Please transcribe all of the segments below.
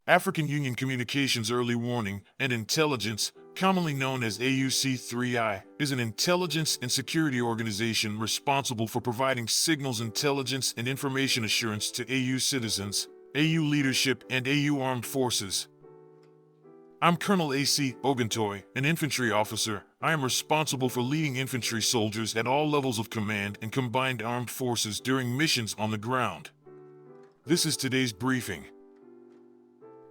African Union Communications Early Warning and Intelligence, commonly known as AUC3I, is an intelligence and security organization responsible for providing signals intelligence and information assurance to AU citizens, AU leadership, and AU armed forces. I'm Colonel A.C. Oguntoye, an infantry officer. I am responsible for leading infantry soldiers at all levels of command and combined armed forces during missions on the ground. This is today's briefing.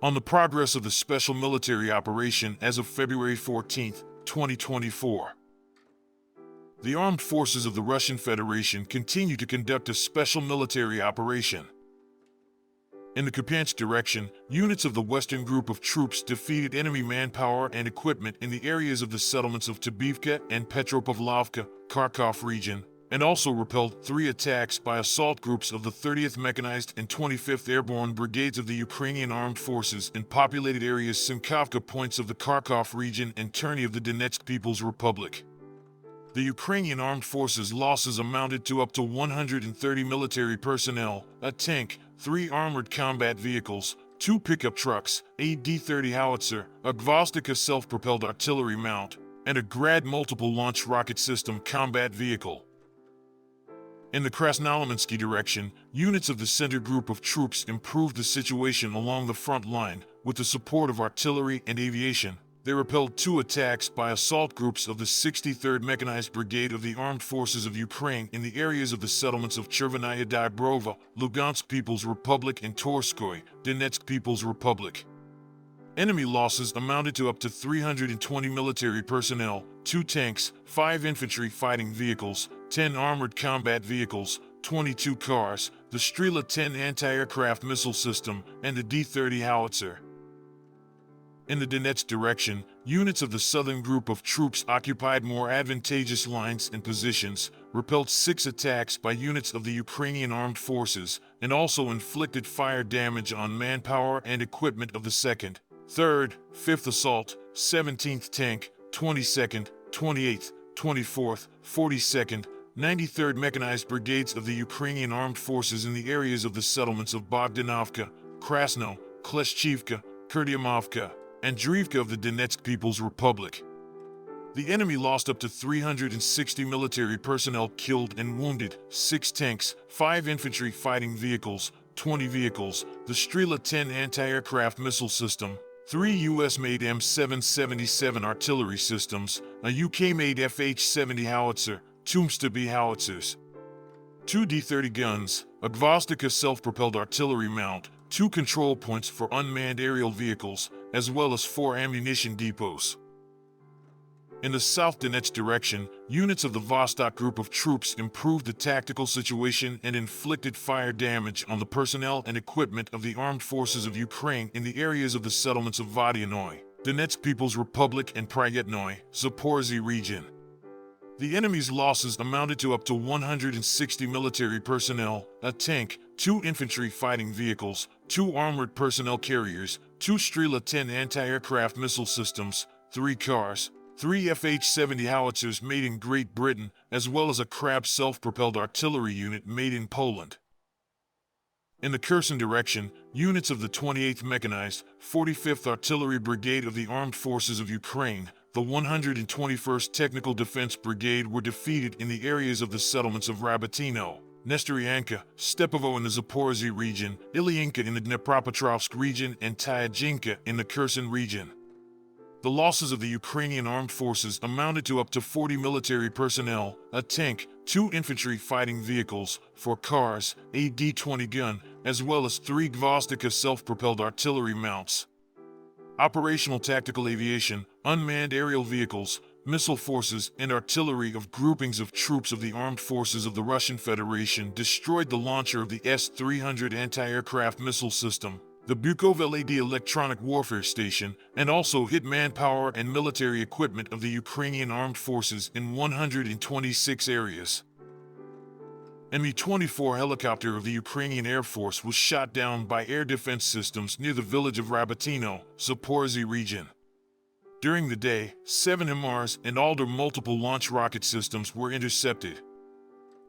On the progress of the special military operation as of February 14, 2024. The armed forces of the Russian Federation continue to conduct a special military operation. In the Kupyansk direction, units of the Western Group of troops defeated enemy manpower and equipment in the areas of the settlements of Tbivka and Petropavlovka, Kharkov region, and also repelled 3 attacks by assault groups of the 30th Mechanized and 25th Airborne Brigades of the Ukrainian Armed Forces in populated areas Simkovka points of the Kharkov region and Terny of the Donetsk People's Republic. The Ukrainian Armed Forces losses amounted to up to 130 military personnel, a tank, 3 armored combat vehicles, 2 pickup trucks, a D-30 howitzer, a Gvozdika self-propelled artillery mount, and a Grad multiple launch rocket system combat vehicle. In the Krasnolimansky direction, units of the Center Group of troops improved the situation along the front line. With the support of artillery and aviation, they repelled 2 attacks by assault groups of the 63rd Mechanized Brigade of the Armed Forces of Ukraine in the areas of the settlements of Chervenaya Dybrova, Lugansk People's Republic, and Torskoy, Donetsk People's Republic. Enemy losses amounted to up to 320 military personnel, 2 tanks, 5 infantry fighting vehicles, 10 armored combat vehicles, 22 cars, the Strela-10 anti-aircraft missile system, and the D-30 howitzer. In the Donetsk direction, units of the Southern Group of troops occupied more advantageous lines and positions, repelled 6 attacks by units of the Ukrainian Armed Forces, and also inflicted fire damage on manpower and equipment of the 2nd, 3rd, 5th Assault, 17th Tank, 22nd, 28th, 24th, 42nd, 93rd Mechanized Brigades of the Ukrainian Armed Forces in the areas of the settlements of Bogdanovka, Krasno, Kleshchivka, Kurdiamovka, and Drivka of the Donetsk People's Republic. The enemy lost up to 360 military personnel killed and wounded, 6 tanks, 5 infantry fighting vehicles, 20 vehicles, the Strela-10 anti-aircraft missile system, 3 US-made M777 artillery systems, a UK-made FH-70 howitzer, 2 MSTB howitzers, 2 D-30 guns, a Gvozdika self-propelled artillery mount, 2 control points for unmanned aerial vehicles, as well as 4 ammunition depots. In the South Donetsk direction, units of the Vostok Group of troops improved the tactical situation and inflicted fire damage on the personnel and equipment of the armed forces of Ukraine in the areas of the settlements of Vodyanoye, Donetsk People's Republic, and Pryatnoye, Zaporizhzhia region. The enemy's losses amounted to up to 160 military personnel, a tank, 2 infantry fighting vehicles, 2 armored personnel carriers, 2 Strela-10 anti-aircraft missile systems, 3 cars, 3 FH-70 howitzers made in Great Britain, as well as a Krab self-propelled artillery unit made in Poland. In the Kherson direction, units of the 28th Mechanized, 45th Artillery Brigade of the Armed Forces of Ukraine, the 121st Technical Defense Brigade were defeated in the areas of the settlements of Rabatino, Nestoryanka, Stepovo in the Zaporizhzhia region, Ilyinka in the Dnepropetrovsk region, and Tyajinka in the Kherson region. The losses of the Ukrainian Armed Forces amounted to up to 40 military personnel, a tank, 2 infantry fighting vehicles, 4 cars, a D-20 gun, as well as 3 Gvozdika self-propelled artillery mounts. Operational tactical aviation, unmanned aerial vehicles, missile forces, and artillery of groupings of troops of the armed forces of the Russian Federation destroyed the launcher of the S-300 anti-aircraft missile system, the Bukovel-AD electronic warfare station, and also hit manpower and military equipment of the Ukrainian Armed Forces in 126 areas. An Mi-24 helicopter of the Ukrainian Air Force was shot down by air defense systems near the village of Rabatino, Zaporizhzhia region. During the day, 7 HIMARS and Alder multiple launch rocket systems were intercepted.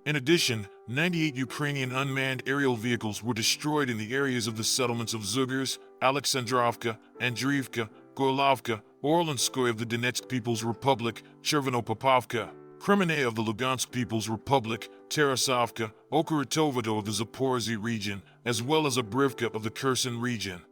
In addition, 98 Ukrainian unmanned aerial vehicles were destroyed in the areas of the settlements of Zugers, Alexandrovka, Andriivka, Gorlovka, Orlinskoye of the Donetsk People's Republic, Chervonopopovka, Kremenye of the Lugansk People's Republic, Tarasovka, Okuratovodo of the Zaporizhzhia region, as well as Abrivka of the Kherson region.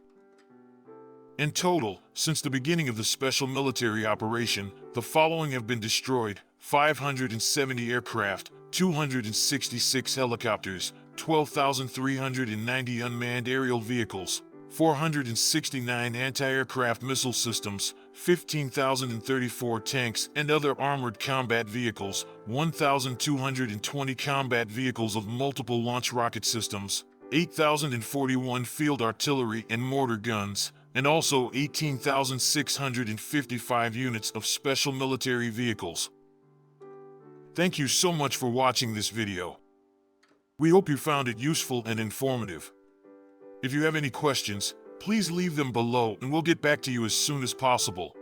In total, since the beginning of the special military operation, the following have been destroyed: 570 aircraft, 266 helicopters, 12,390 unmanned aerial vehicles, 469 anti-aircraft missile systems, 15,034 tanks and other armored combat vehicles, 1,220 combat vehicles of multiple launch rocket systems, 8,041 field artillery and mortar guns, and also 18,655 units of special military vehicles. Thank you so much for watching this video. We hope you found it useful and informative. If you have any questions, please leave them below and we'll get back to you as soon as possible.